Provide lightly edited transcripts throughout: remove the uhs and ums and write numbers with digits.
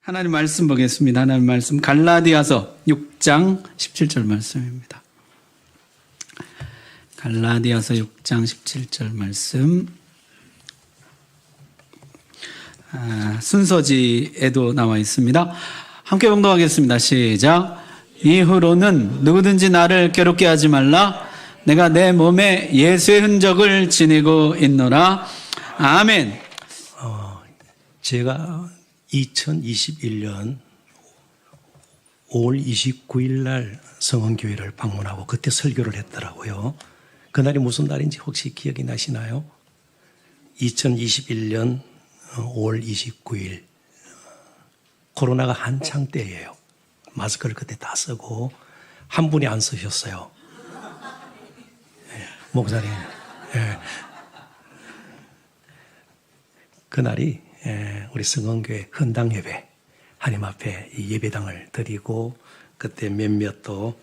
하나님 말씀 보겠습니다. 하나님 말씀 갈라디아서 6장 17절 말씀입니다. 갈라디아서 6장 17절 말씀. 순서지에도 나와 있습니다. 함께 봉독하겠습니다. 시작. 이후로는 누구든지 나를 괴롭게 하지 말라. 내가 내 몸에 예수의 흔적을 지니고 있노라. 아멘. 제가 2021년 5월 29일 날 성원교회를 방문하고 그때 설교를 했더라고요. 그날이 무슨 날인지 혹시 기억이 나시나요? 2021년 5월 29일 코로나가 한창 때예요. 마스크를 그때 다 쓰고 한 분이 안 쓰셨어요. 목사님. 그날이 우리 성원교회 헌당예배 하나님 앞에 이 예배당을 드리고 그때 몇몇 또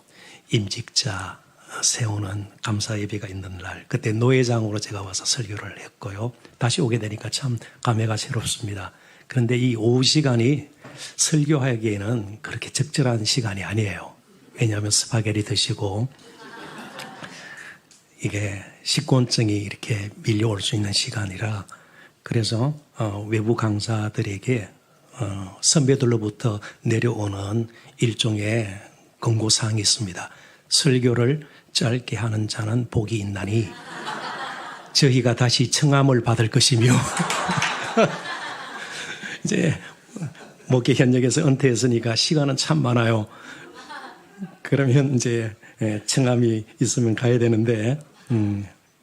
임직자 세우는 감사 예배가 있는 날 그때 노회장으로 제가 와서 설교를 했고요. 다시 오게 되니까 참 감회가 새롭습니다. 그런데 이 오후 시간이 설교하기에는 그렇게 적절한 시간이 아니에요. 왜냐하면 스파게티 드시고 이게 식곤증이 이렇게 밀려올 수 있는 시간이라 그래서 외부 강사들에게 선배들로부터 내려오는 일종의 권고사항이 있습니다. 설교를 짧게 하는 자는 복이 있나니 저희가 다시 청함을 받을 것이며 이제 목회 현역에서 은퇴했으니까 시간은 참 많아요. 그러면 이제 청함이 있으면 가야 되는데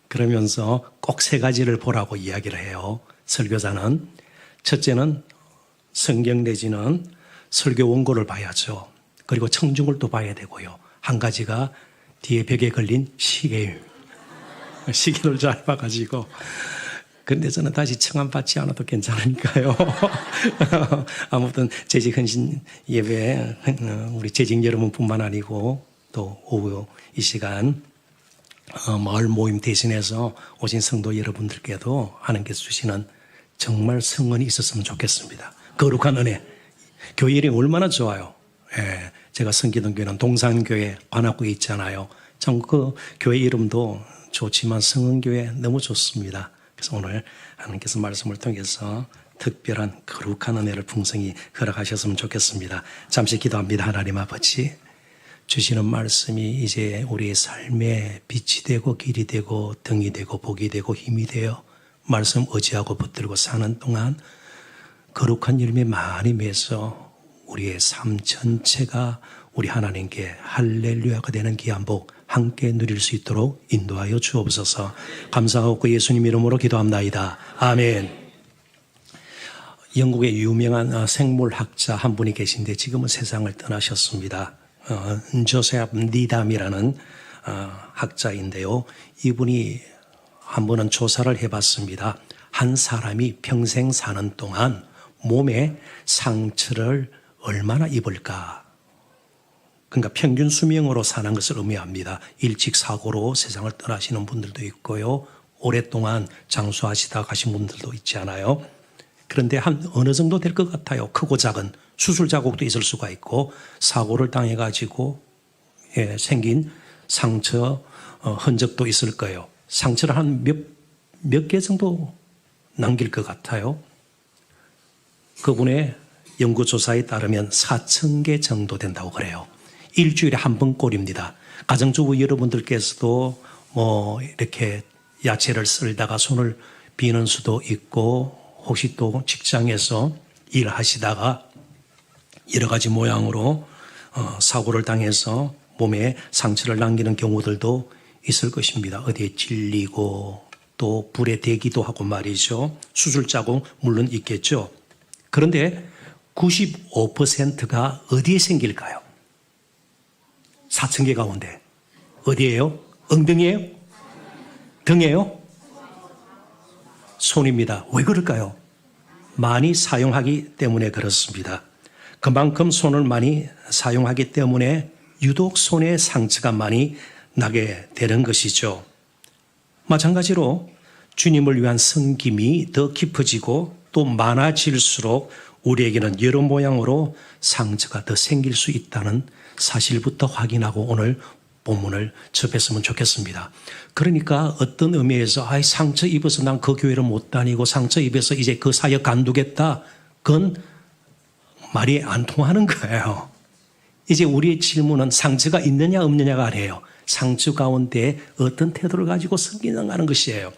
그러면서 꼭 세 가지를 보라고 이야기를 해요. 설교자는 첫째는 성경 내지는 설교 원고를 봐야죠. 그리고 청중을 또 봐야 되고요. 한 가지가 뒤에 벽에 걸린 시계입니다. 시계를 잘 봐가지고 근데 저는 다시 청함 받지 않아도 괜찮으니까요. 아무튼 재직 헌신 예배 우리 재직 여러분뿐만 아니고 또 오후 이 시간 마을 모임 대신해서 오신 성도 여러분들께도 하나님께서 주시는 정말 성은이 있었으면 좋겠습니다. 거룩한 은혜. 교회 이름이 얼마나 좋아요. 제가 섬기던 교회는 동산교회 관악구에 있잖아요. 참 그 교회 이름도 좋지만 성은교회 너무 좋습니다. 그래서 오늘 하나님께서 말씀을 통해서 특별한 거룩한 은혜를 풍성히 허락하셨으면 좋겠습니다. 잠시 기도합니다. 하나님 아버지. 주시는 말씀이 이제 우리의 삶에 빛이 되고 길이 되고 등이 되고 복이 되고 힘이 되어 말씀 의지하고 붙들고 사는 동안 거룩한 열매 많이 맺어 우리의 삶 전체가 우리 하나님께 할렐루야가 되는 귀한 복 함께 누릴 수 있도록 인도하여 주옵소서. 감사하고 예수님 이름으로 기도합나이다. 아멘. 영국의 유명한 생물학자 한 분이 계신데 지금은 세상을 떠나셨습니다. 조셉 니담이라는 학자인데요. 이분이 한 번은 조사를 해봤습니다. 한 사람이 평생 사는 동안 몸에 상처를 얼마나 입을까? 그러니까 평균 수명으로 사는 것을 의미합니다. 일찍 사고로 세상을 떠나시는 분들도 있고요. 오랫동안 장수하시다 가신 분들도 있지 않아요? 그런데 한 어느 정도 될 것 같아요. 크고 작은 수술 자국도 있을 수가 있고 사고를 당해가지고 생긴 상처 흔적도 있을 거예요. 상처를 한 몇 개 정도 남길 것 같아요. 그분의 연구조사에 따르면 4,000개 정도 된다고 그래요. 일주일에 한 번 꼴입니다. 가정주부 여러분들께서도 이렇게 야채를 썰다가 손을 비는 수도 있고 혹시 또 직장에서 일하시다가 여러 가지 모양으로 사고를 당해서 몸에 상처를 남기는 경우들도 있을 것입니다. 어디에 찔리고 또 불에 대기도 하고 말이죠. 수술 자국 물론 있겠죠. 그런데 95%가 어디에 생길까요? 4,000개 가운데 어디예요? 엉덩이에요? 등이에요? 손입니다. 왜 그럴까요? 많이 사용하기 때문에 그렇습니다. 그만큼 손을 많이 사용하기 때문에 유독 손에 상처가 많이 나게 되는 것이죠. 마찬가지로 주님을 위한 섬김이 더 깊어지고 또 많아질수록 우리에게는 여러 모양으로 상처가 더 생길 수 있다는 사실부터 확인하고 오늘 본문을 접했으면 좋겠습니다. 그러니까 어떤 의미에서 상처 입어서 난 그 교회를 못 다니고 상처 입어서 이제 그 사역 간두겠다. 그건 말이 안 통하는 거예요. 이제 우리의 질문은 상처가 있느냐 없느냐가 아니에요. 상처 가운데 어떤 태도를 가지고 섬기는가 하는 것이에요.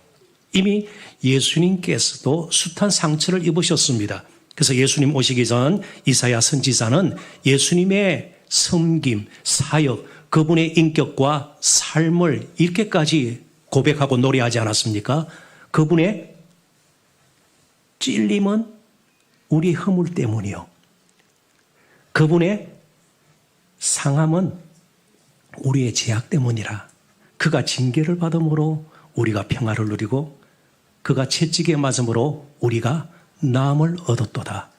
이미 예수님께서도 숱한 상처를 입으셨습니다. 그래서 예수님 오시기 전 이사야 선지자는 예수님의 섬김, 사역, 그분의 인격과 삶을 이렇게까지 고백하고 노래하지 않았습니까? 그분의 찔림은 우리의 허물 때문이요. 그분의 상함은 우리의 죄악 때문이라. 그가 징계를 받음으로 우리가 평화를 누리고 그가 채찍에 맞음으로 우리가 나음을 얻었도다.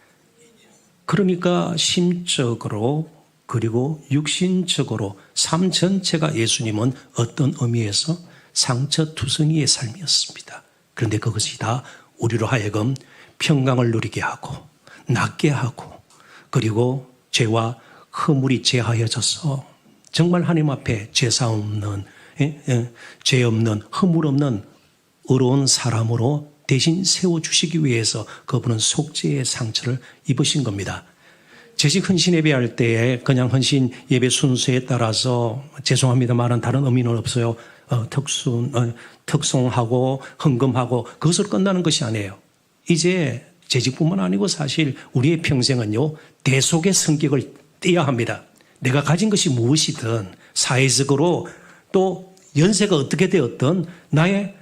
그러니까 심적으로 그리고 육신적으로 삶 전체가 예수님은 어떤 의미에서 상처투성이의 삶이었습니다. 그런데 그것이 다 우리로 하여금 평강을 누리게 하고 낫게 하고 그리고 죄와 허물이 제하여져서 정말 하나님 앞에 죄사 없는 죄 없는 허물 없는 의로운 사람으로 대신 세워주시기 위해서 그분은 속죄의 상처를 입으신 겁니다. 재직 헌신 예배할 때에 그냥 헌신 예배 순서에 따라서 죄송합니다만은 다른 의미는 없어요. 특송하고 헌금하고 그것으로 끝나는 것이 아니에요. 이제 재직뿐만 아니고 사실 우리의 평생은요 대속의 성격을 떼야 합니다. 내가 가진 것이 무엇이든 사회적으로 또 연세가 어떻게 되었든 나의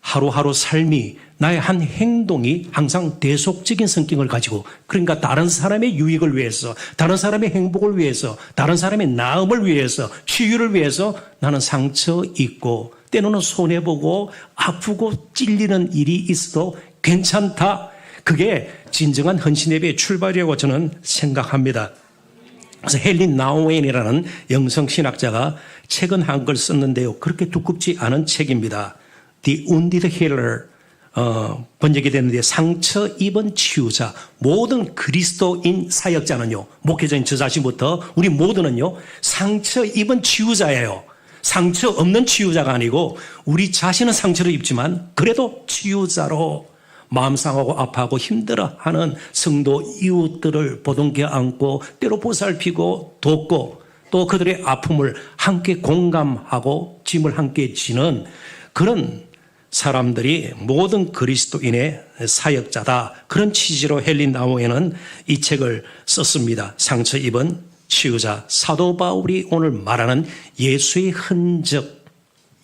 하루하루 삶이 나의 한 행동이 항상 대속적인 성격을 가지고 그러니까 다른 사람의 유익을 위해서 다른 사람의 행복을 위해서 다른 사람의 나음을 위해서 치유를 위해서 나는 상처 입고 때로는 손해보고 아프고 찔리는 일이 있어도 괜찮다. 그게 진정한 헌신예배의 출발이라고 저는 생각합니다. 그래서 헬린 나우엔이라는 영성신학자가 책은 한글 썼는데요. 그렇게 두껍지 않은 책입니다. The Wounded Healer 번역이 됐는데 상처 입은 치유자 모든 그리스도인 사역자는요. 목회자인 저 자신부터 우리 모두는요. 상처 입은 치유자예요. 상처 없는 치유자가 아니고 우리 자신은 상처를 입지만 그래도 치유자로 마음 상하고 아파하고 힘들어하는 성도 이웃들을 보듬게 안고 때로 보살피고 돕고 또 그들의 아픔을 함께 공감하고 짐을 함께 지는 그런 사람들이 모든 그리스도인의 사역자다. 그런 취지로 헬린 나우엔은 이 책을 썼습니다. 상처 입은 치유자. 사도 바울이 오늘 말하는 예수의 흔적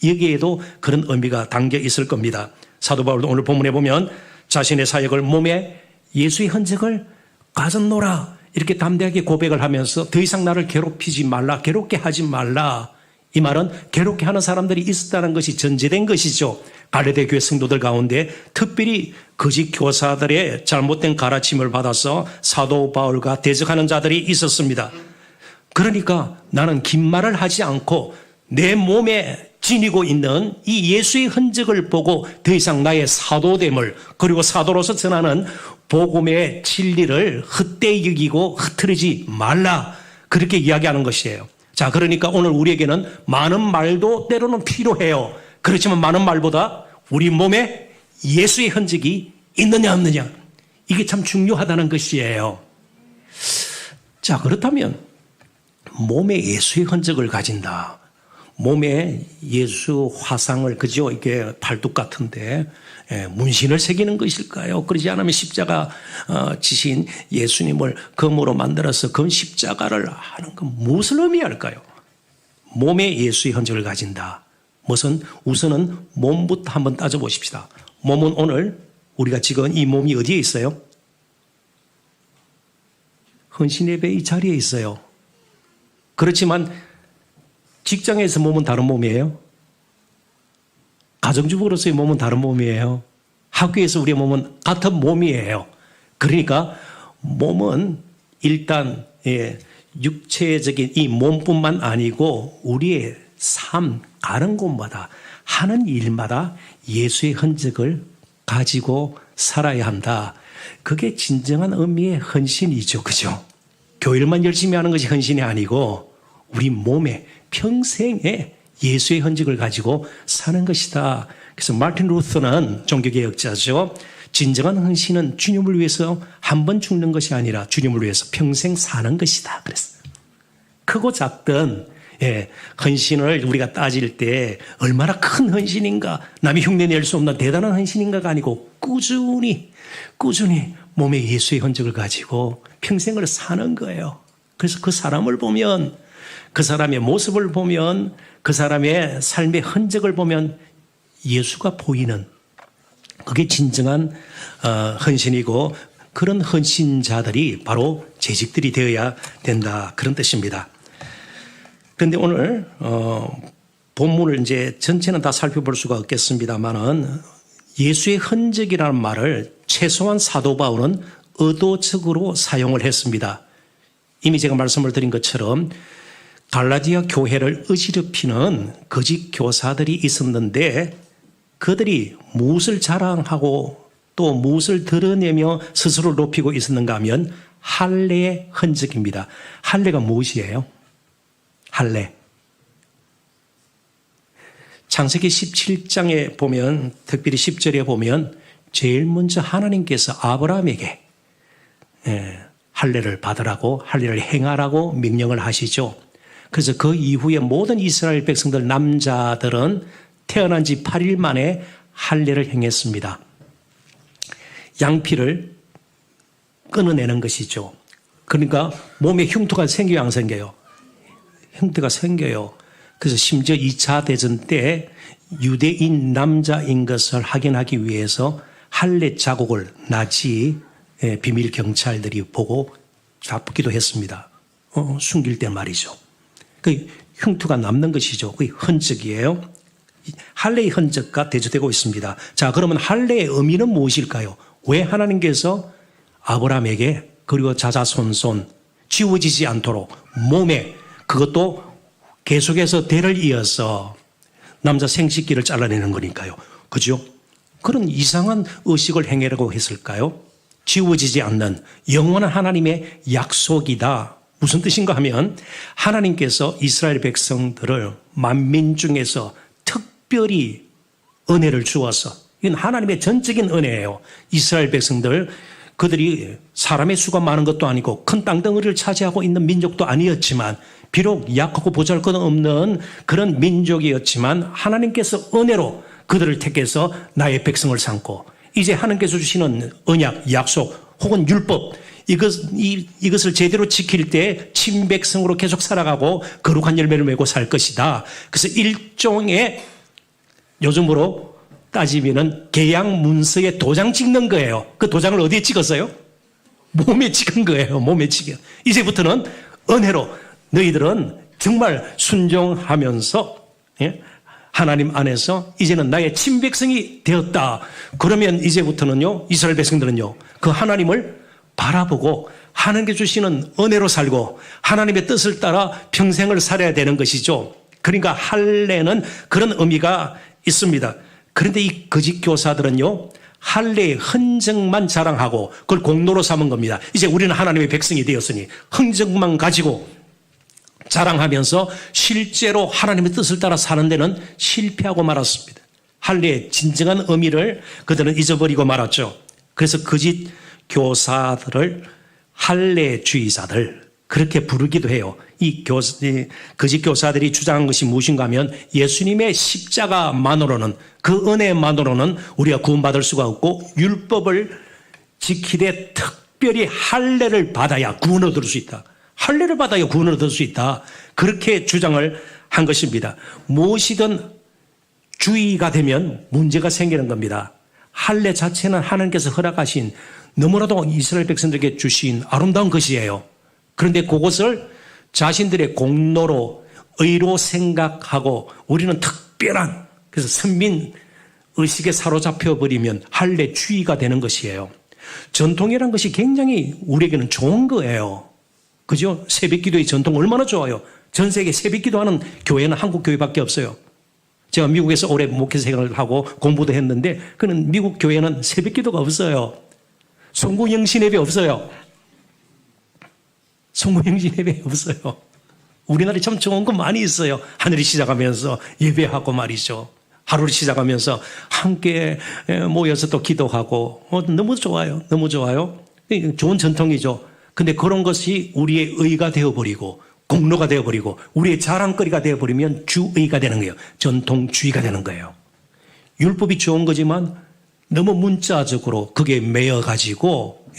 여기에도 그런 의미가 담겨 있을 겁니다. 사도 바울도 오늘 본문에 보면 자신의 사역을 몸에 예수의 흔적을 가졌노라 이렇게 담대하게 고백을 하면서 더 이상 나를 괴롭히지 말라 괴롭게 하지 말라 이 말은 괴롭게 하는 사람들이 있었다는 것이 전제된 것이죠. 갈라디아 교회 성도들 가운데 특별히 거짓 교사들의 잘못된 가르침을 받아서 사도 바울과 대적하는 자들이 있었습니다. 그러니까 나는 긴 말을 하지 않고 내 몸에 지니고 있는 이 예수의 흔적을 보고 더 이상 나의 사도됨을 그리고 사도로서 전하는 복음의 진리를 헛되이 여기고 흐트리지 말라 그렇게 이야기하는 것이에요. 자, 그러니까 오늘 우리에게는 많은 말도 때로는 필요해요. 그렇지만 많은 말보다 우리 몸에 예수의 흔적이 있느냐 없느냐 이게 참 중요하다는 것이에요. 자, 그렇다면 몸에 예수의 흔적을 가진다. 몸에 예수 화상을 그죠? 이게 팔뚝 같은데 문신을 새기는 것일까요? 그러지 않으면 십자가 지신 예수님을 금으로 만들어서 그 십자가를 하는 건 무엇을 의미할까요? 몸에 예수의 흔적을 가진다. 우선은 몸부터 한번 따져보십시다. 몸은 오늘 우리가 지금 이 몸이 어디에 있어요? 헌신예배 이 자리에 있어요. 그렇지만 직장에서 몸은 다른 몸이에요. 가정주부로서의 몸은 다른 몸이에요. 학교에서 우리의 몸은 같은 몸이에요. 그러니까 몸은 일단 육체적인 이 몸뿐만 아니고 우리의 삶, 가는 곳마다 하는 일마다 예수의 흔적을 가지고 살아야 한다. 그게 진정한 의미의 헌신이죠. 그죠? 교회를만 열심히 하는 것이 헌신이 아니고 우리 몸에 평생에 예수의 흔적을 가지고 사는 것이다. 그래서 마틴 루터는 종교개혁자죠. 진정한 헌신은 주님을 위해서 한 번 죽는 것이 아니라 주님을 위해서 평생 사는 것이다. 그랬어요. 크고 작든 헌신을 우리가 따질 때 얼마나 큰 헌신인가, 남이 흉내낼 수 없는 대단한 헌신인가가 아니고 꾸준히 몸에 예수의 흔적을 가지고 평생을 사는 거예요. 그래서 그 사람을 보면, 그 사람의 모습을 보면, 그 사람의 삶의 흔적을 보면 예수가 보이는, 그게 진정한 헌신이고, 그런 헌신자들이 바로 재직들이 되어야 된다, 그런 뜻입니다. 그런데 오늘 본문을 이제 전체는 다 살펴볼 수가 없겠습니다만은 예수의 흔적이라는 말을 최소한 사도 바울은 의도적으로 사용을 했습니다. 이미 제가 말씀을 드린 것처럼 갈라디아 교회를 어지럽히는 거짓 교사들이 있었는데 그들이 무엇을 자랑하고 또 무엇을 드러내며 스스로를 높이고 있었는가 하면 할례의 흔적입니다. 할례가 무엇이에요? 할례. 창세기 17장에 보면, 특별히 10절에 보면 제일 먼저 하나님께서 아브라함에게 할례를 받으라고, 할례를 행하라고 명령을 하시죠. 그래서 그 이후에 모든 이스라엘 백성들, 남자들은 태어난 지 8일 만에 할례를 행했습니다. 양피를 끊어내는 것이죠. 그러니까 몸에 흉터가 생겨요, 안 생겨요? 흉터가 생겨요. 그래서 심지어 2차 대전 때 유대인 남자인 것을 확인하기 위해서 할례 자국을 나치 비밀 경찰들이 보고 잡기도 했습니다. 숨길 때 말이죠. 그 흉터가 남는 것이죠. 그 흔적이에요. 할례의 흔적과 대조되고 있습니다. 자, 그러면 할례의 의미는 무엇일까요? 왜 하나님께서 아브라함에게 그리고 자자손손 지워지지 않도록 몸에, 그것도 계속해서 대를 이어서 남자 생식기를 잘라내는 거니까요. 그죠? 그런 이상한 의식을 행하라고 했을까요? 지워지지 않는 영원한 하나님의 약속이다. 무슨 뜻인가 하면 하나님께서 이스라엘 백성들을 만민 중에서 특별히 은혜를 주어서, 이건 하나님의 전적인 은혜예요. 이스라엘 백성들, 그들이 사람의 수가 많은 것도 아니고 큰 땅덩어리를 차지하고 있는 민족도 아니었지만, 비록 약하고 보잘것없는 그런 민족이었지만 하나님께서 은혜로 그들을 택해서 나의 백성을 삼고, 이제 하나님께서 주시는 언약, 약속 혹은 율법, 이것을 제대로 지킬 때 친백성으로 계속 살아가고 거룩한 열매를 맺고 살 것이다. 그래서 일종의, 요즘으로 따지면은 계약 문서에 도장 찍는 거예요. 그 도장을 어디에 찍었어요? 몸에 찍은 거예요. 몸에 찍어. 이제부터는 은혜로 너희들은 정말 순종하면서 하나님 안에서 이제는 나의 친백성이 되었다. 그러면 이제부터는요, 이스라엘 백성들은요, 그 하나님을 바라보고 하나님께 주시는 은혜로 살고 하나님의 뜻을 따라 평생을 살아야 되는 것이죠. 그러니까 할례는 그런 의미가 있습니다. 그런데 이 거짓 교사들은요, 할례의 흔적만 자랑하고 그걸 공로로 삼은 겁니다. 이제 우리는 하나님의 백성이 되었으니 흔적만 가지고 자랑하면서 실제로 하나님의 뜻을 따라 사는 데는 실패하고 말았습니다. 할례의 진정한 의미를 그들은 잊어버리고 말았죠. 그래서 거짓 교사들을 할례주의자들, 그렇게 부르기도 해요. 이 거짓 교사들이 주장한 것이 무엇인가 하면 예수님의 십자가만으로는, 그 은혜만으로는 우리가 구원받을 수가 없고 율법을 지키되 특별히 할례를 받아야 구원을 얻을 수 있다. 할례를 받아야 구원을 얻을 수 있다. 그렇게 주장을 한 것입니다. 무엇이든 주의가 되면 문제가 생기는 겁니다. 할례 자체는 하나님께서 허락하신, 너무나도 이스라엘 백성들에게 주신 아름다운 것이에요. 그런데 그것을 자신들의 공로로, 의로 생각하고 우리는 특별한, 그래서 선민 의식에 사로잡혀 버리면 할례주의가 되는 것이에요. 전통이라는 것이 굉장히 우리에게는 좋은 거예요. 그죠? 새벽기도의 전통 얼마나 좋아요. 전 세계 새벽기도하는 교회는 한국 교회밖에 없어요. 제가 미국에서 오래 목회 생활을 하고 공부도 했는데, 그는 미국 교회는 새벽기도가 없어요. 송구영신 예배 없어요. 송구영신 예배 없어요. 우리나라에 참 좋은 거 많이 있어요. 하늘이 시작하면서 예배하고 말이죠. 하루를 시작하면서 함께 모여서 또 기도하고 너무 좋아요. 너무 좋아요. 좋은 전통이죠. 근데 그런 것이 우리의 의가 되어버리고 공로가 되어버리고 우리의 자랑거리가 되어버리면 주의가 되는 거예요. 전통주의가 되는 거예요. 율법이 좋은 거지만 너무 문자적으로 그게 매여가지고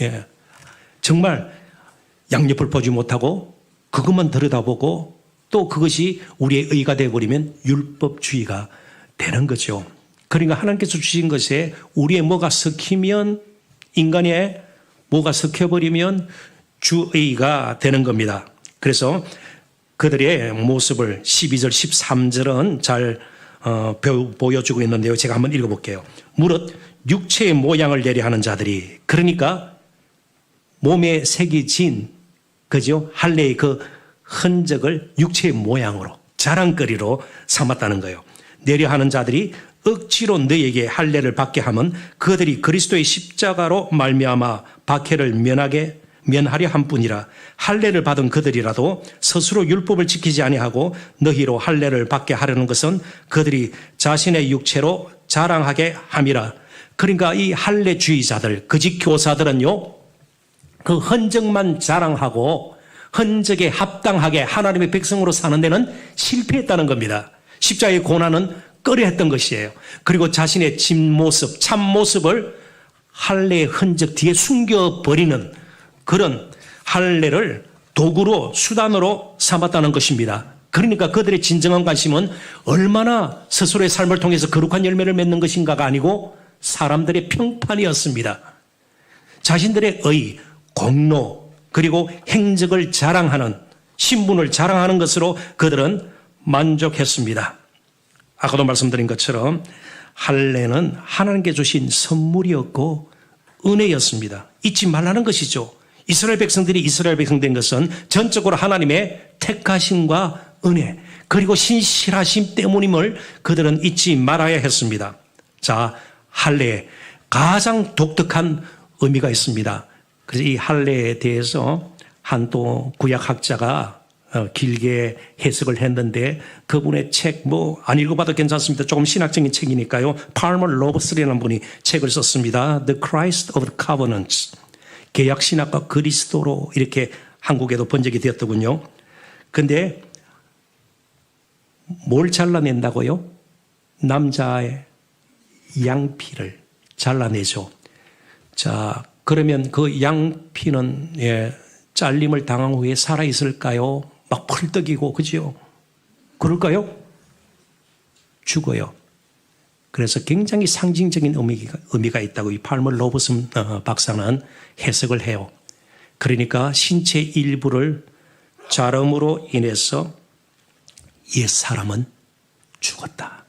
정말 양옆을 보지 못하고 그것만 들여다보고 또 그것이 우리의 의가 되어버리면 율법주의가 되는 거죠. 그러니까 하나님께서 주신 것에 우리의 뭐가 섞이면 인간의 뭐가 섞여버리면 주의가 되는 겁니다. 그래서 그들의 모습을 12절 13절은 잘 보여주고 있는데요. 제가 한번 읽어볼게요. 무릇 육체의 모양을 내려 하는 자들이, 그러니까 몸에 새겨진 그죠? 할례의 그 흔적을 육체의 모양으로 자랑거리로 삼았다는 거예요. 내려 하는 자들이 억지로 너에게 할례를 받게 하면 그들이 그리스도의 십자가로 말미암아 박해를 면하려 한 뿐이라. 할례를 받은 그들이라도 스스로 율법을 지키지 아니하고 너희로 할례를 받게 하려는 것은 그들이 자신의 육체로 자랑하게 함이라. 그러니까 이 할례주의자들, 거짓 교사들은요, 그 흔적만 자랑하고 흔적에 합당하게 하나님의 백성으로 사는 데는 실패했다는 겁니다. 십자가의 고난은 꺼려했던 것이에요. 그리고 자신의 진모습, 참모습을 할례의 흔적 뒤에 숨겨버리는 그런 할례를 도구로 수단으로 삼았다는 것입니다. 그러니까 그들의 진정한 관심은 얼마나 스스로의 삶을 통해서 거룩한 열매를 맺는 것인가가 아니고 사람들의 평판이었습니다. 자신들의 의, 공로, 그리고 행적을 자랑하는, 신분을 자랑하는 것으로 그들은 만족했습니다. 아까도 말씀드린 것처럼 할례는 하나님께 주신 선물이었고 은혜였습니다. 잊지 말라는 것이죠. 이스라엘 백성들이 이스라엘 백성 된 것은 전적으로 하나님의 택하심과 은혜 그리고 신실하심 때문임을 그들은 잊지 말아야 했습니다. 자, 할례에 가장 독특한 의미가 있습니다. 그래서 이 할례에 대해서 한 또 구약학자가 길게 해석을 했는데 그분의 책 안 읽어봐도 괜찮습니다. 조금 신학적인 책이니까요. 팔머 로버스라는 분이 책을 썼습니다. The Christ of the Covenants. 개약신학과 그리스도로 이렇게 한국에도 번역이 되었더군요. 근데 뭘 잘라낸다고요? 남자의 양피를 잘라내죠. 자, 그러면 그 양피는 잘림을 당한 후에 살아있을까요? 막 펄떡이고, 그죠? 그럴까요? 죽어요. 그래서 굉장히 상징적인 의미가 있다고 이 팔머 로버슨 박사는 해석을 해요. 그러니까 신체 일부를 자름으로 인해서 옛 사람은 죽었다.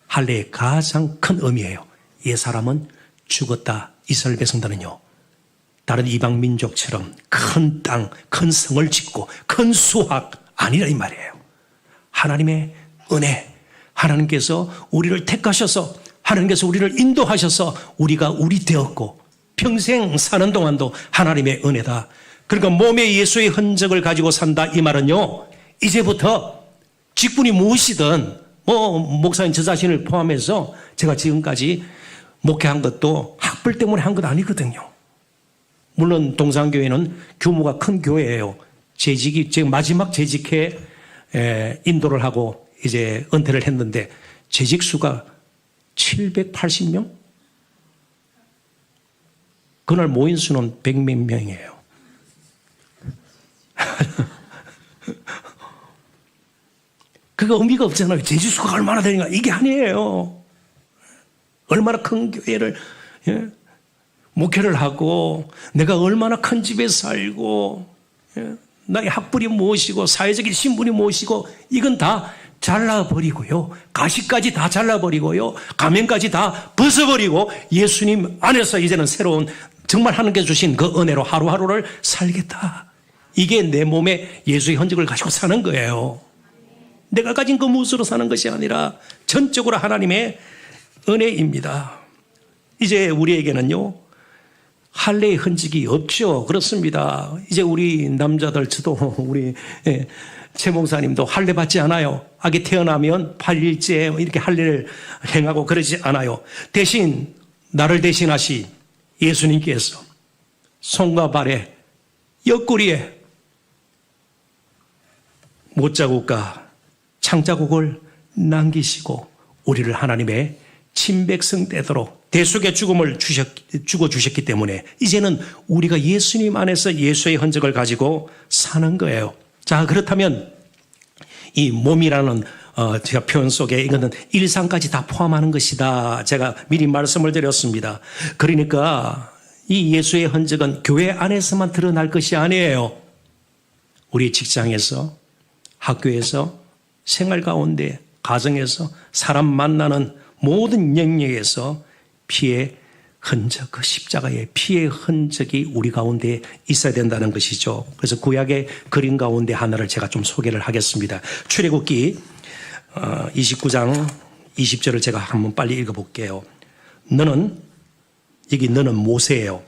할례의 가장 큰 의미예요. 옛 사람은 죽었다. 이스라엘 백성들은요, 다른 이방 민족처럼 큰 땅, 큰 성을 짓고 큰 수확 아니라 이 말이에요. 하나님의 은혜, 하나님께서 우리를 택하셔서 하나님께서 우리를 인도하셔서 우리가 우리 되었고 평생 사는 동안도 하나님의 은혜다. 그러니까 몸에 예수의 흔적을 가지고 산다 이 말은요, 이제부터 직분이 무엇이든 목사님 저 자신을 포함해서 제가 지금까지 목회한 것도 학벌 때문에 한 것 아니거든요. 물론 동산교회는 규모가 큰 교회예요. 재직이 지금 마지막 재직회 인도를 하고 이제 은퇴를 했는데 재직 수가 780명? 그날 모인 수는 100몇 명이에요. 그거 의미가 없잖아요. 재직 수가 얼마나 되는가 이게 아니에요. 얼마나 큰 교회를 목회를 하고 내가 얼마나 큰 집에 살고 나의 학벌이 무엇이고 사회적인 신분이 무엇이고 이건 다 잘라버리고요. 가시까지 다 잘라버리고요. 가면까지 다 벗어버리고 예수님 안에서 이제는 새로운 정말 하나님께서 주신 그 은혜로 하루하루를 살겠다. 이게 내 몸에 예수의 흔적을 가지고 사는 거예요. 내가 가진 그 무엇으로 사는 것이 아니라 전적으로 하나님의 은혜입니다. 이제 우리에게는요, 할례의 흔적이 없죠. 그렇습니다. 이제 우리 남자들, 저도 우리 최 목사님도 할례 받지 않아요. 아기 태어나면 8일째 이렇게 할례를 행하고 그러지 않아요. 대신 나를 대신하신 예수님께서 손과 발에 옆구리에 못자국과 창자국을 남기시고 우리를 하나님의 친백성 되도록 대속의 죽음을 죽어주셨기 때문에 이제는 우리가 예수님 안에서 예수의 흔적을 가지고 사는 거예요. 자, 그렇다면 이 몸이라는 제가 표현 속에 이거는 일상까지 다 포함하는 것이다. 제가 미리 말씀을 드렸습니다. 그러니까 이 예수의 흔적은 교회 안에서만 드러날 것이 아니에요. 우리 직장에서, 학교에서, 생활 가운데, 가정에서, 사람 만나는 모든 영역에서 피의 흔적, 그 십자가의 피의 흔적이 우리 가운데 있어야 된다는 것이죠. 그래서 구약의 그림 가운데 하나를 제가 좀 소개를 하겠습니다. 출애굽기 29장 20절을 제가 한번 빨리 읽어볼게요. 너는 모세예요.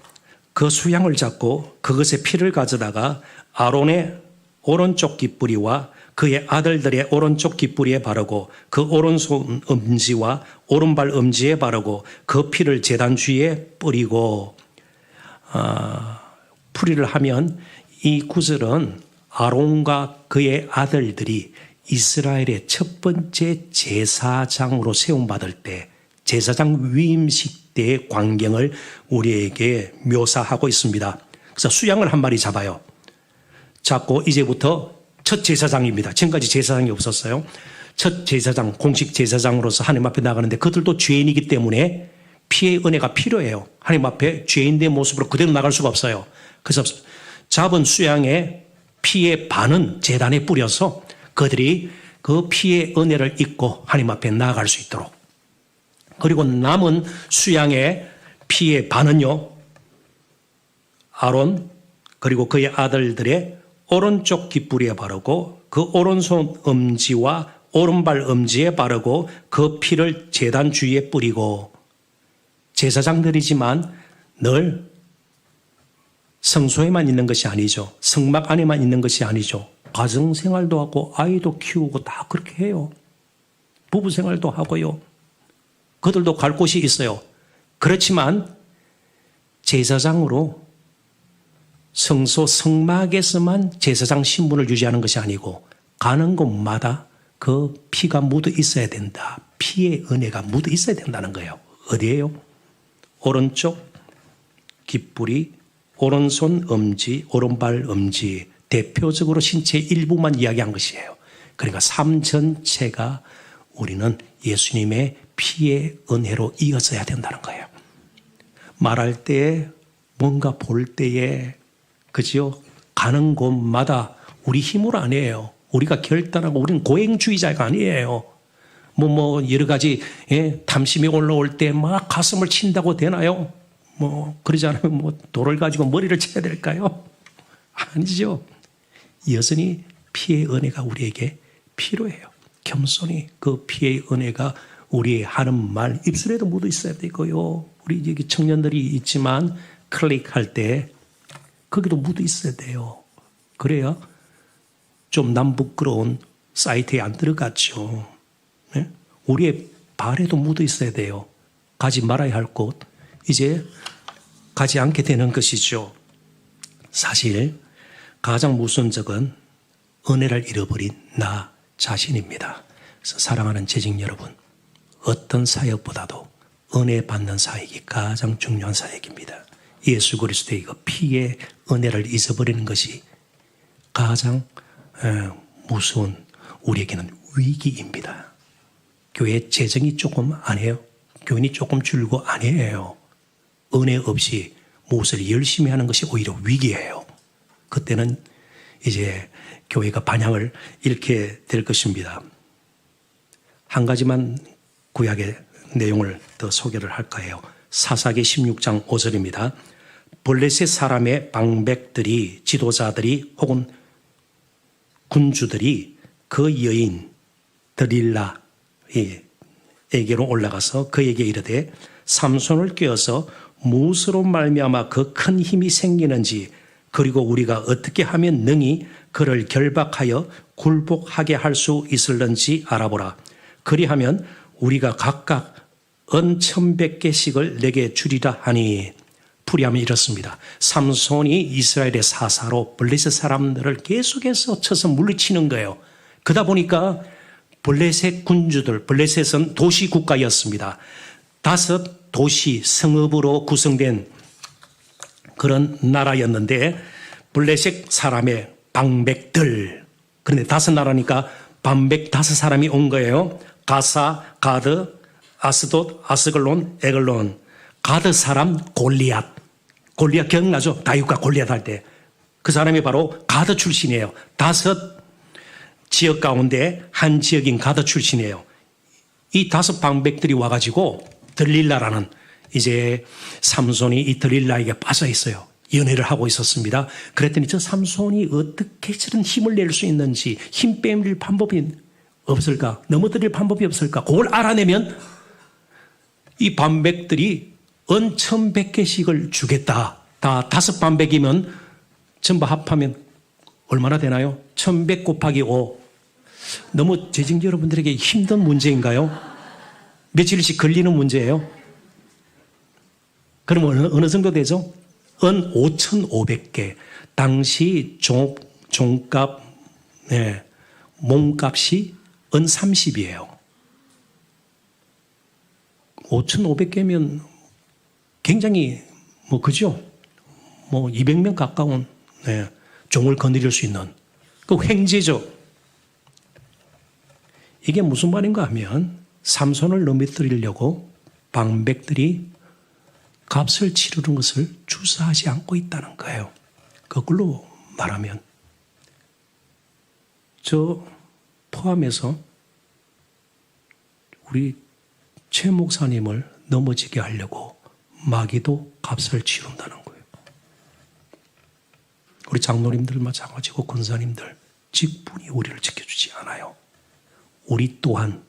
그 수양을 잡고 그것의 피를 가져다가 아론의 오른쪽 깃뿌리와 그의 아들들의 오른쪽 깃뿌리에 바르고 그 오른손 엄지와 오른발 엄지에 바르고 그 피를 제단 주위에 뿌리고 풀이를 하면 이 구절은 아론과 그의 아들들이 이스라엘의 첫 번째 제사장으로 세움받을 때 제사장 위임식 때의 광경을 우리에게 묘사하고 있습니다. 그래서 수양을 한 마리 잡아요. 잡고 이제부터 첫 제사장입니다. 지금까지 제사장이 없었어요. 첫 제사장, 공식 제사장으로서 하나님 앞에 나가는데 그들도 죄인이기 때문에 피의 은혜가 필요해요. 하나님 앞에 죄인의 모습으로 그대로 나갈 수가 없어요. 그래서 잡은 수양의 피의 반은 제단에 뿌려서 그들이 그 피의 은혜를 입고 하나님 앞에 나아갈 수 있도록, 그리고 남은 수양의 피의 반은요, 아론 그리고 그의 아들들의 오른쪽 깃뿌리에 바르고 그 오른손 엄지와 오른발 엄지에 바르고 그 피를 제단 주위에 뿌리고, 제사장들이지만 늘 성소에만 있는 것이 아니죠. 성막 안에만 있는 것이 아니죠. 가정생활도 하고 아이도 키우고 다 그렇게 해요. 부부생활도 하고요. 그들도 갈 곳이 있어요. 그렇지만 제사장으로 성소 성막에서만 제사장 신분을 유지하는 것이 아니고 가는 곳마다 그 피가 묻어 있어야 된다. 피의 은혜가 묻어 있어야 된다는 거예요. 어디예요? 오른쪽 깃뿌리, 오른손 엄지, 오른발 엄지, 대표적으로 신체 일부만 이야기한 것이에요. 그러니까 삶 전체가 우리는 예수님의 피의 은혜로 이어져야 된다는 거예요. 말할 때, 뭔가 볼 때에, 그죠? 가는 곳마다 우리 힘으로 아니에요. 우리가 결단하고 우리는 고행주의자가 아니에요. 여러 가지, 탐심이 올라올 때 막 가슴을 친다고 되나요? 그러지 않으면 돌을 가지고 머리를 쳐야 될까요? 아니죠. 여전히 피의 은혜가 우리에게 필요해요. 겸손히 그 피의 은혜가 우리의 하는 말, 입술에도 묻어 있어야 되고요. 우리 여기 청년들이 있지만 클릭할 때 거기도 묻어 있어야 돼요. 그래야 좀 남 부끄러운 사이트에 안 들어갔죠. 네? 우리의 발에도 묻어 있어야 돼요. 가지 말아야 할 곳, 이제 가지 않게 되는 것이죠. 사실 가장 무서운 적은 은혜를 잃어버린 나 자신입니다. 그래서 사랑하는 재직 여러분, 어떤 사역보다도 은혜 받는 사역이 가장 중요한 사역입니다. 예수 그리스도의 그 피의 은혜를 잊어버리는 것이 가장 무서운, 우리에게는 위기입니다. 교회 재정이 조금 아니에요. 교인이 조금 줄고 아니에요. 은혜 없이 무엇을 열심히 하는 것이 오히려 위기예요. 그때는 이제 교회가 반향을 잃게 될 것입니다. 한 가지만 구약의 내용을 더 소개를 할까 해요. 사사기 16장 5절입니다. 블레셋 사람의 방백들이, 지도자들이 혹은 군주들이 그 여인 들릴라에게로 올라가서 그에게 이르되 삼손을 꿰어서 무엇으로 말미암아 그 큰 힘이 생기는지 그리고 우리가 어떻게 하면 능히 그를 결박하여 굴복하게 할 수 있을는지 알아보라. 그리하면 우리가 각각 은 1,100개씩을 내게 주리라 하니 풀이하면 이렇습니다. 삼손이 이스라엘의 사사로 블레셋 사람들을 계속해서 쳐서 물리치는 거예요. 그러다 보니까 블레셋 군주들, 블레셋은 도시 국가였습니다. 5 도시 성읍으로 구성된 그런 나라였는데 블레셋 사람의 방백들, 그런데 5 나라니까 방백 5사람이 온 거예요. 가사, 가드, 아스돗, 아스글론, 에글론. 가드 사람 골리앗. 골리앗 기억나죠? 다윗과 골리앗 할 때. 그 사람이 바로 가드 출신이에요. 5 지역 가운데 한 지역인 가드 출신이에요. 이 5 방백들이 와가지고 들릴라라는 이제 삼손이 이 들릴라에게 빠져 있어요. 연애를 하고 있었습니다. 그랬더니 저 삼손이 어떻게 저런 힘을 낼 수 있는지 힘 빼밀 방법이 없을까? 넘어뜨릴 방법이 없을까? 그걸 알아내면 이 반백들이 은 1,100개씩을 주겠다. 다 5 반백이면 전부 합하면 얼마나 되나요? 1,100 곱하기 5. 너무 재직 여러분들에게 힘든 문제인가요? 며칠씩 걸리는 문제예요? 그럼 어느 정도 되죠? 은 5,500개. 당시 종값, 몸값이 은 30이에요. 5,500개면 굉장히 그죠? 200명 가까운 종을 거느릴 수 있는 그 횡재죠. 이게 무슨 말인가 하면 삼손을 넘어뜨리려고 방백들이 값을 치르는 것을 주사하지 않고 있다는 거예요. 거꾸로 말하면 저 포함해서 우리 최 목사님을 넘어지게 하려고 마귀도 값을 치른다는 거예요. 우리 장로님들 마찬가지고 권사님들 직분이 우리를 지켜주지 않아요. 우리 또한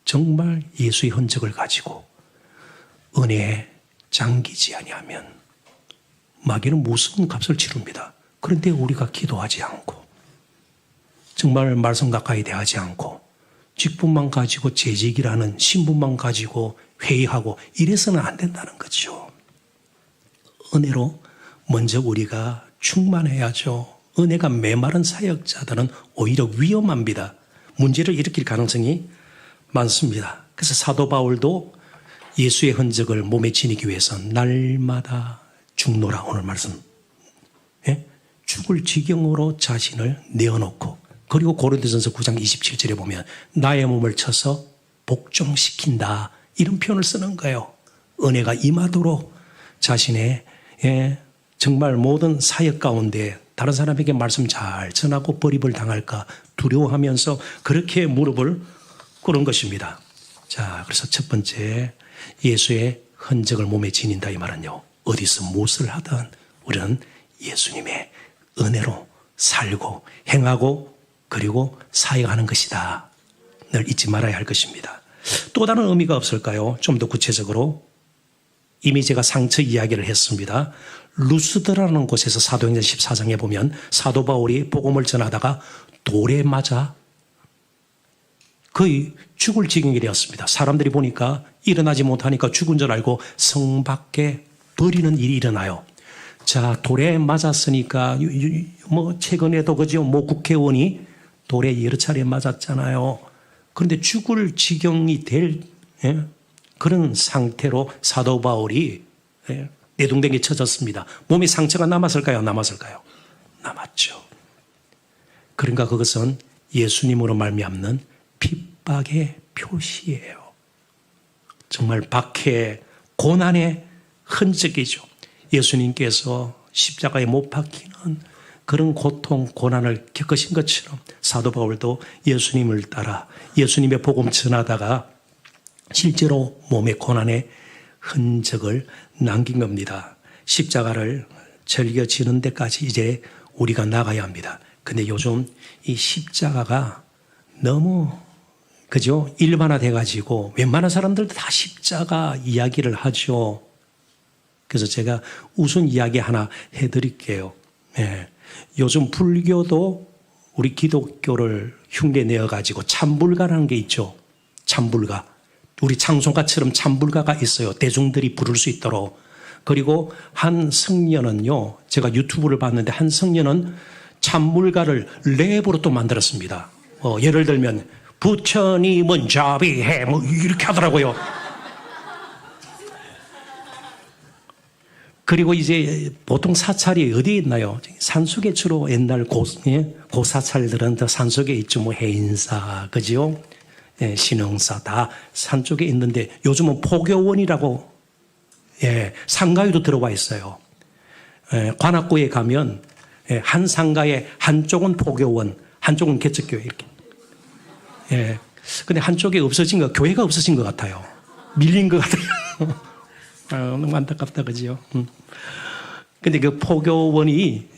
정말 예수의 흔적을 가지고 은혜에 잠기지 아니하면 마귀는 무서운 값을 치릅니다. 그런데 우리가 기도하지 않고 정말 말씀 가까이 대하지 않고 직분만 가지고 재직이라는 신분만 가지고 회의하고 이래서는 안 된다는 거죠. 은혜로 먼저 우리가 충만해야죠. 은혜가 메마른 사역자들은 오히려 위험합니다. 문제를 일으킬 가능성이 많습니다. 그래서 사도 바울도 예수의 흔적을 몸에 지니기 위해서 날마다 죽노라 오늘 말씀. 죽을 지경으로 자신을 내어놓고 그리고 고린도전서 9장 27절에 보면 나의 몸을 쳐서 복종시킨다 이런 표현을 쓰는 거예요. 은혜가 임하도록 자신의 정말 모든 사역 가운데 다른 사람에게 말씀 잘 전하고 버림을 당할까 두려워하면서 그렇게 무릎을 꿇은 것입니다. 자, 그래서 첫 번째 예수의 흔적을 몸에 지닌다 이 말은요. 어디서 무엇을 하든 우리는 예수님의 은혜로 살고 행하고 그리고 사역하는 것이다. 늘 잊지 말아야 할 것입니다. 또 다른 의미가 없을까요? 좀 더 구체적으로 이미 제가 상처 이야기를 했습니다. 루스드라는 곳에서 사도행전 14장에 보면 사도 바울이 복음을 전하다가 돌에 맞아 거의 죽을 지경이 되었습니다. 사람들이 보니까 일어나지 못하니까 죽은 줄 알고 성 밖에 버리는 일이 일어나요. 자, 돌에 맞았으니까 최근에도 그죠? 국회의원이 돌에 여러 차례 맞았잖아요. 그런데 죽을 지경이 될 그런 상태로 사도 바울이 내동댕이 쳐졌습니다. 몸에 상처가 남았을까요? 남았을까요? 남았죠. 그러니까 그것은 예수님으로 말미암는 핍박의 표시예요. 정말 박해, 고난의 흔적이죠. 예수님께서 십자가에 못 박히는 그런 고통, 고난을 겪으신 것처럼 사도 바울도 예수님을 따라 예수님의 복음 전하다가 실제로 몸의 고난의 흔적을 남긴 겁니다. 십자가를 즐겨지는 데까지 이제 우리가 나가야 합니다. 근데 요즘 이 십자가가 너무 그죠? 일반화돼 가지고 웬만한 사람들도 다 십자가 이야기를 하죠. 그래서 제가 우선 이야기 하나 해드릴게요. 예. 요즘 불교도 우리 기독교를 흉내내어가지고 참불가라는 게 있죠. 참불가. 우리 창송가처럼 참불가가 있어요. 대중들이 부를 수 있도록. 그리고 한 성녀는요, 제가 유튜브를 봤는데 한 성녀는 참불가를 랩으로 또 만들었습니다. 예를 들면 부처님은 자비해 뭐 이렇게 하더라고요. 그리고 이제 보통 사찰이 어디에 있나요? 산속에 주로 옛날 고사찰들은 다 산속에 있죠. 뭐 해인사, 그죠? 예, 신흥사 다 산쪽에 있는데 요즘은 포교원이라고 상가에도 들어와 있어요. 관악구에 가면 한 상가에 한쪽은 포교원, 한쪽은 개척교회 이렇게. 근데 한쪽에 없어진 거, 교회가 없어진 것 같아요. 밀린 것 같아요. 너무 안타깝다, 그죠? 근데 그 포교원이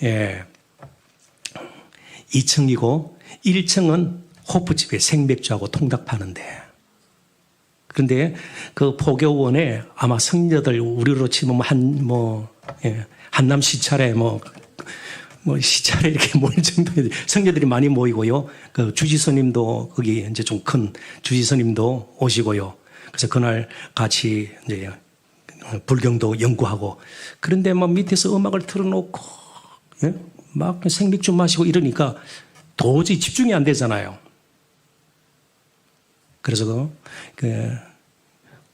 2층이고 1층은 호프집에 생맥주하고 통닭 파는데, 그런데 그 포교원에 아마 성녀들 우리로 치면 한남 시찰에 시찰에 이렇게 모일 정도의 성녀들이 많이 모이고요. 그 주지스님도 거기 이제 좀 큰 주지스님도 오시고요. 그래서 그날 같이 이제 불경도 연구하고, 그런데 막 밑에서 음악을 틀어놓고 막 생맥주 마시고 이러니까 도저히 집중이 안 되잖아요. 그래서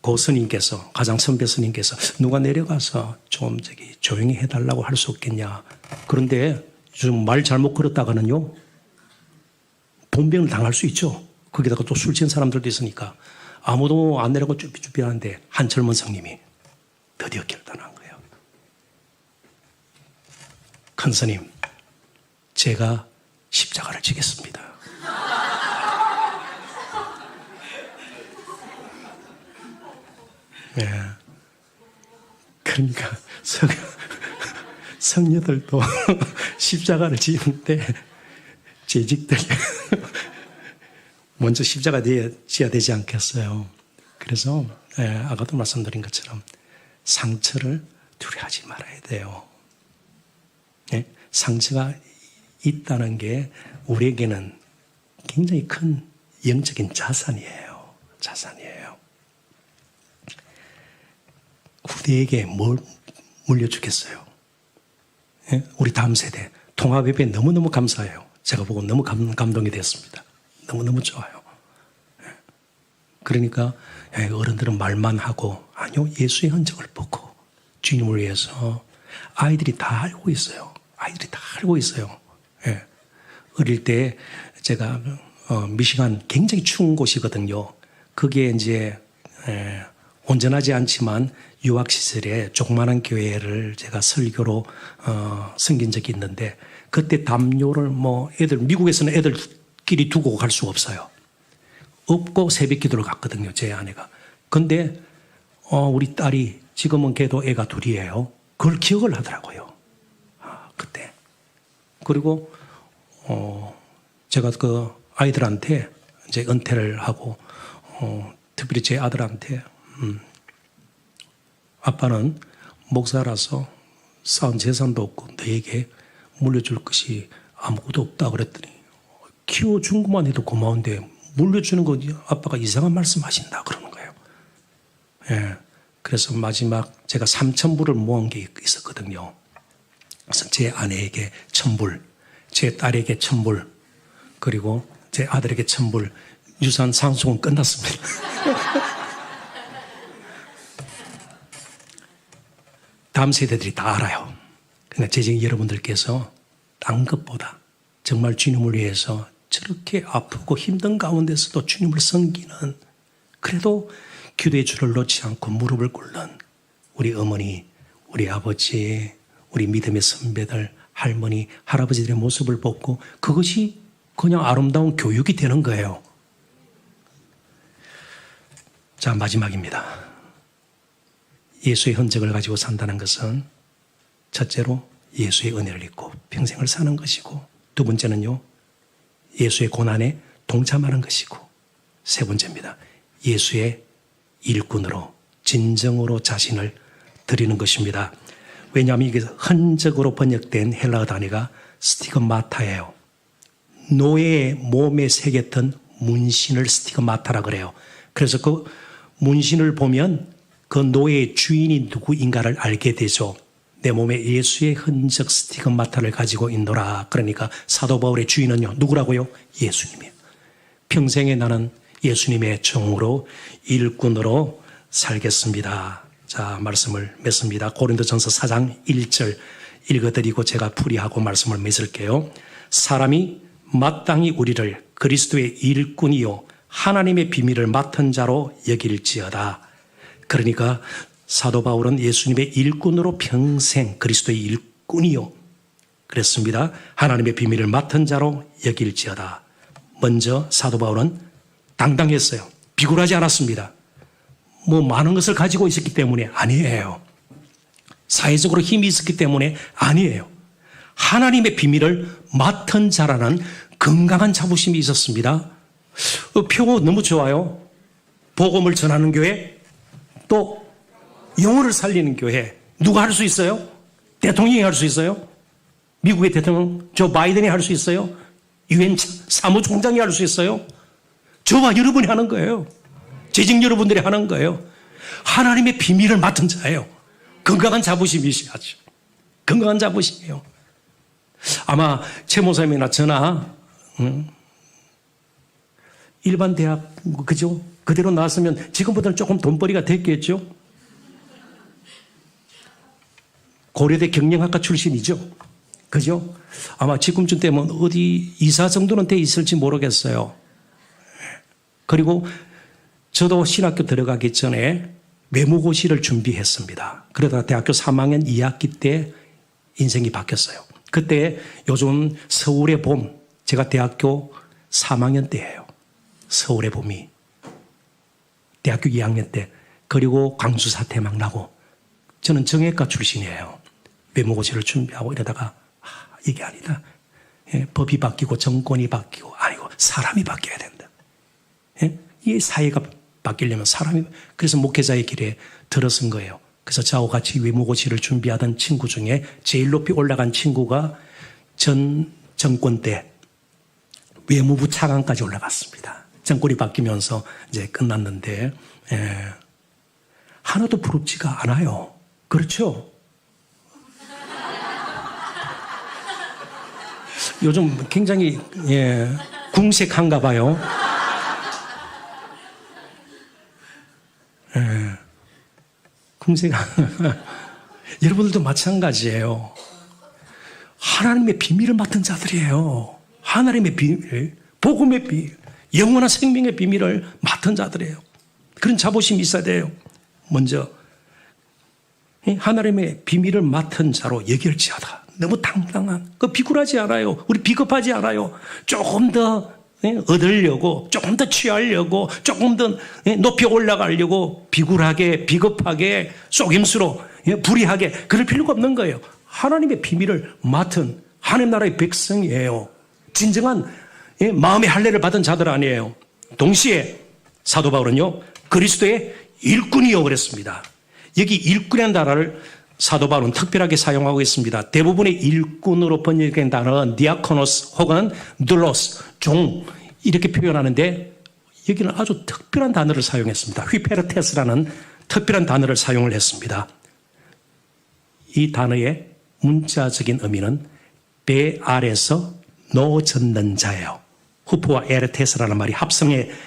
고 스님께서, 가장 선배 스님께서 누가 내려가서 좀 조용히 해달라고 할 수 없겠냐. 그런데 좀 말 잘못 걸었다가는요, 본병을 당할 수 있죠. 거기다가 또 술 취한 사람들도 있으니까 아무도 안 내려고 쭈삐쭈삐 하는데 한 젊은 성님이 드디어 결단한 거예요. 큰 스님, 제가 십자가를 지겠습니다. 네. 그러니까 성녀들도 십자가를 지는데 재직들이 먼저 십자가 지어야 되지 않겠어요. 그래서 아까도 말씀드린 것처럼 상처를 두려워하지 말아야 돼요. 네? 상처가 있다는 게 우리에게는 굉장히 큰 영적인 자산이에요. 자산이에요. 후대에게 뭘 물려주겠어요? 예? 우리 다음 세대 통합예배 너무너무 감사해요. 제가 보고 너무 감동이 됐습니다. 너무너무 좋아요. 예. 그러니까 어른들은 말만 하고, 아니요, 예수의 흔적을 보고 주님을 위해서. 아이들이 다 알고 있어요. 아이들이 다 알고 있어요. 예. 어릴 때 제가 미시간 굉장히 추운 곳이거든요. 그게 이제 온전하지 않지만 유학 시절에 조그마한 교회를 제가 설교로 섬긴 적이 있는데, 그때 담요를 미국에서는 애들끼리 두고 갈 수가 없어요. 없고 새벽 기도를 갔거든요, 제 아내가. 근데 우리 딸이, 지금은 걔도 애가 둘이에요. 그걸 기억을 하더라고요. 그때. 그리고 제가 그 아이들한테 이제 은퇴를 하고, 특별히 제 아들한테 아빠는 목사라서 쌓은 재산도 없고 너에게 물려줄 것이 아무것도 없다 그랬더니, 키워준 것만 해도 고마운데 물려주는 거 아빠가 이상한 말씀 하신다 그러는 거예요. 예. 그래서 마지막 제가 3,000불을 모은 게 있었거든요. 그래서 제 아내에게 1,000불, 제 딸에게 1,000불, 그리고 제 아들에게 1,000불, 유산 상속은 끝났습니다. 다음 세대들이 다 알아요. 그러니까 재정 여러분들께서 딴 것보다 정말 주님을 위해서 저렇게 아프고 힘든 가운데서도 주님을 섬기는, 그래도 기도의 줄을 놓지 않고 무릎을 꿇는 우리 어머니, 우리 아버지, 우리 믿음의 선배들, 할머니, 할아버지들의 모습을 보고 그것이 그냥 아름다운 교육이 되는 거예요. 자, 마지막입니다. 예수의 흔적을 가지고 산다는 것은 첫째로 예수의 은혜를 입고 평생을 사는 것이고, 두 번째는요, 예수의 고난에 동참하는 것이고, 세 번째입니다. 예수의 일꾼으로 진정으로 자신을 드리는 것입니다. 왜냐하면 이게 흔적으로 번역된 헬라어 단위가 스티그마타예요. 노예의 몸에 새겼던 문신을 스티그마타라 그래요. 그래서 그 문신을 보면 그 노예의 주인이 누구인가를 알게 되죠. 내 몸에 예수의 흔적 스티그마타를 가지고 있노라. 그러니까 사도 바울의 주인은요, 누구라고요? 예수님이에요. 평생에 나는 예수님의 종으로 일꾼으로 살겠습니다. 자, 말씀을 맺습니다. 고린도전서 4장 1절 읽어드리고 제가 풀이하고 말씀을 맺을게요. 사람이 마땅히 우리를 그리스도의 일꾼이요 하나님의 비밀을 맡은 자로 여길지어다. 그러니까 사도 바울은 예수님의 일꾼으로 평생 그리스도의 일꾼이요 그랬습니다. 하나님의 비밀을 맡은 자로 여길지어다. 먼저 사도 바울은 당당했어요. 비굴하지 않았습니다. 많은 것을 가지고 있었기 때문에 아니에요. 사회적으로 힘이 있었기 때문에 아니에요. 하나님의 비밀을 맡은 자라는 건강한 자부심이 있었습니다. 표고 너무 좋아요. 복음을 전하는 교회, 또 영혼을 살리는 교회. 누가 할 수 있어요? 대통령이 할 수 있어요? 미국의 대통령 조 바이든이 할 수 있어요? 유엔 사무총장이 할 수 있어요? 저와 여러분이 하는 거예요. 재직 여러분들이 하는 거예요. 하나님의 비밀을 맡은 자예요. 건강한 자부심이시죠. 건강한 자부심이에요. 아마 최 목사님이나 저나 일반 대학 그죠? 그대로 나왔으면 지금보다는 조금 돈벌이가 됐겠죠? 고려대 경영학과 출신이죠? 그죠? 아마 지금쯤 되면 어디 이사 정도는 돼 있을지 모르겠어요. 그리고 저도 신학교 들어가기 전에 외모고시를 준비했습니다. 그러다가 대학교 3학년 2학기 때 인생이 바뀌었어요. 그때 요즘 서울의 봄, 제가 대학교 3학년 때예요. 서울의 봄이. 대학교 2학년 때. 그리고 광주 사태 막 나고. 저는 정외과 출신이에요. 외모고시를 준비하고 이러다가 이게 아니다. 법이 바뀌고 정권이 바뀌고 아니고 사람이 바뀌어야 된다. 이 사회가 바뀌려면 사람이, 그래서 목회자의 길에 들어선 거예요. 그래서 저와 같이 외모고시를 준비하던 친구 중에 제일 높이 올라간 친구가 전 정권 때 외무부 차관까지 올라갔습니다. 정권이 바뀌면서 이제 끝났는데, 하나도 부럽지가 않아요. 그렇죠? 요즘 굉장히, 궁색한가 봐요. 여러분들도 마찬가지예요. 하나님의 비밀을 맡은 자들이에요. 하나님의 비밀, 복음의 비밀, 영원한 생명의 비밀을 맡은 자들이에요. 그런 자부심이 있어야 돼요. 먼저 하나님의 비밀을 맡은 자로 여길지어다. 너무 당당한, 비굴하지 않아요. 우리 비겁하지 않아요. 조금 더 얻으려고, 조금 더 취하려고, 조금 더 높이 올라가려고 비굴하게, 비겁하게, 속임수로, 불의하게 그럴 필요가 없는 거예요. 하나님의 비밀을 맡은 하나님 나라의 백성이에요. 진정한 마음의 할례를 받은 자들 아니에요. 동시에 사도 바울은요, 그리스도의 일꾼이요 그랬습니다. 여기 일꾼이라는 단어를 사도 바울은 특별하게 사용하고 있습니다. 대부분의 일꾼으로 번역된 단어는 디아코노스 혹은 둘로스, 종 이렇게 표현하는데 여기는 아주 특별한 단어를 사용했습니다. 휘페르테스라는 특별한 단어를 사용을 했습니다. 이 단어의 문자적인 의미는 배 아래서 놓젓는 자예요. 후프와 에르테스라는 말이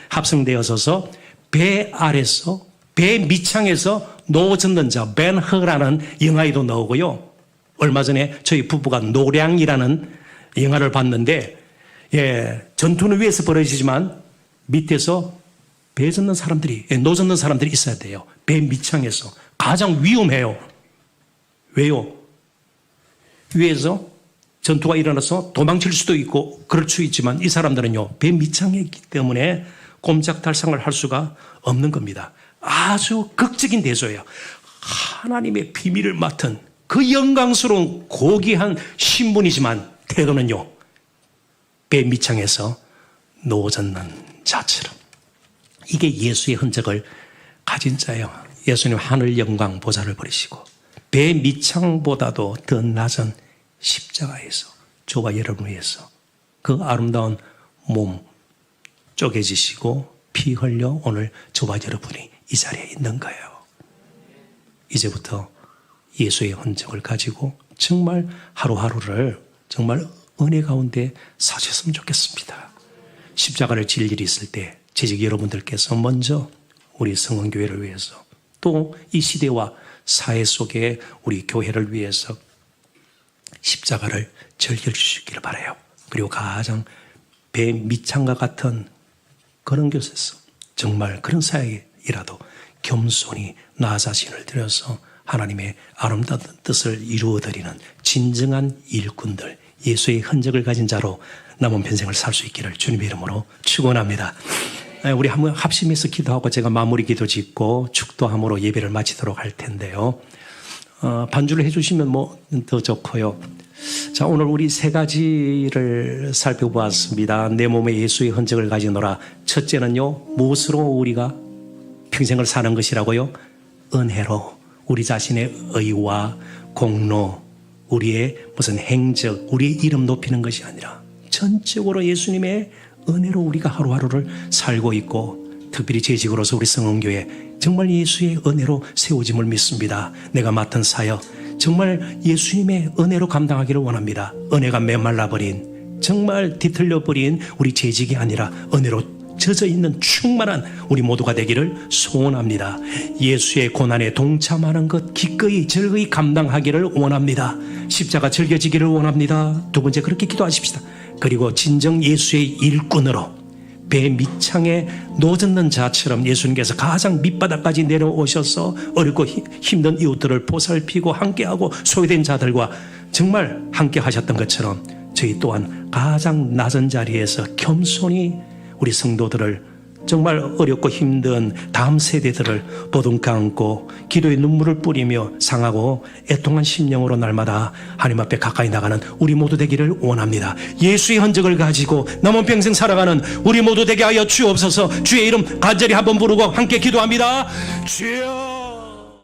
합성되어서 배 아래서, 배 밑창에서 놓젓는 자, 벤허라는 영화에도 나오고요. 얼마 전에 저희 부부가 노량이라는 영화를 봤는데, 전투는 위에서 벌어지지만 밑에서 배 젓는 사람들이, 노젓는 사람들이 있어야 돼요. 배 밑창에서. 가장 위험해요. 왜요? 위에서 전투가 일어나서 도망칠 수도 있고 그럴 수 있지만 이 사람들은요, 배 밑창에 있기 때문에 꼼짝달싹을 할 수가 없는 겁니다. 아주 극적인 대조예요. 하나님의 비밀을 맡은 그 영광스러운 고귀한 신분이지만 태도는요, 배 밑창에서 놓젓는 자처럼. 이게 예수의 흔적을 가진 자예요. 예수님 하늘 영광 보좌를 버리시고 배 밑창보다도 더 낮은 십자가에서 저와 여러분을 위해서 그 아름다운 몸 쪼개지시고 피 흘려 오늘 저와 여러분이 이 자리에 있는 거예요. 이제부터 예수의 흔적을 가지고 정말 하루하루를 정말 은혜 가운데 사셨으면 좋겠습니다. 십자가를 질 일이 있을 때 재직 여러분들께서 먼저 우리 성원교회를 위해서 또 이 시대와 사회 속에 우리 교회를 위해서 십자가를 즐겨주시기를 바라요. 그리고 가장 배 밑창과 같은 그런 곳에서 정말 그런 사역이라도 겸손히 나 자신을 들여서 하나님의 아름다운 뜻을 이루어드리는 진정한 일꾼들, 예수의 흔적을 가진 자로 남은 평생을 살 수 있기를 주님의 이름으로 축원합니다. 우리 한번 합심해서 기도하고 제가 마무리 기도 짓고 축도함으로 예배를 마치도록 할 텐데요. 반주를 해주시면 뭐 더 좋고요. 자, 오늘 우리 세 가지를 살펴보았습니다. 내 몸에 예수의 흔적을 가지노라. 첫째는요, 무엇으로 우리가 평생을 사는 것이라고요? 은혜로 우리 자신의 의와 공로, 우리의 무슨 행적, 우리의 이름 높이는 것이 아니라 전적으로 예수님의 은혜로 우리가 하루하루를 살고 있고 특별히 재직으로서 우리 성원교회 정말 예수의 은혜로 세워짐을 믿습니다. 내가 맡은 사역 정말 예수님의 은혜로 감당하기를 원합니다. 은혜가 메말라버린 정말 뒤틀려버린 우리 재직이 아니라 은혜로 젖어있는 충만한 우리 모두가 되기를 소원합니다. 예수의 고난에 동참하는 것 기꺼이 즐거이 감당하기를 원합니다. 십자가 즐겨지기를 원합니다. 두 번째 그렇게 기도하십시다. 그리고 진정 예수의 일꾼으로 배 밑창에 노젓는 자처럼 예수님께서 가장 밑바닥까지 내려오셔서 어렵고 힘든 이웃들을 보살피고 함께하고 소외된 자들과 정말 함께 하셨던 것처럼 저희 또한 가장 낮은 자리에서 겸손히 우리 성도들을 정말 어렵고 힘든 다음 세대들을 보듬고 안고 기도의 눈물을 뿌리며 상하고 애통한 심령으로 날마다 하나님 앞에 가까이 나가는 우리 모두 되기를 원합니다. 예수의 흔적을 가지고 남은 평생 살아가는 우리 모두 되게 하여 주옵소서. 주의 이름 간절히 한번 부르고 함께 기도합니다. 주여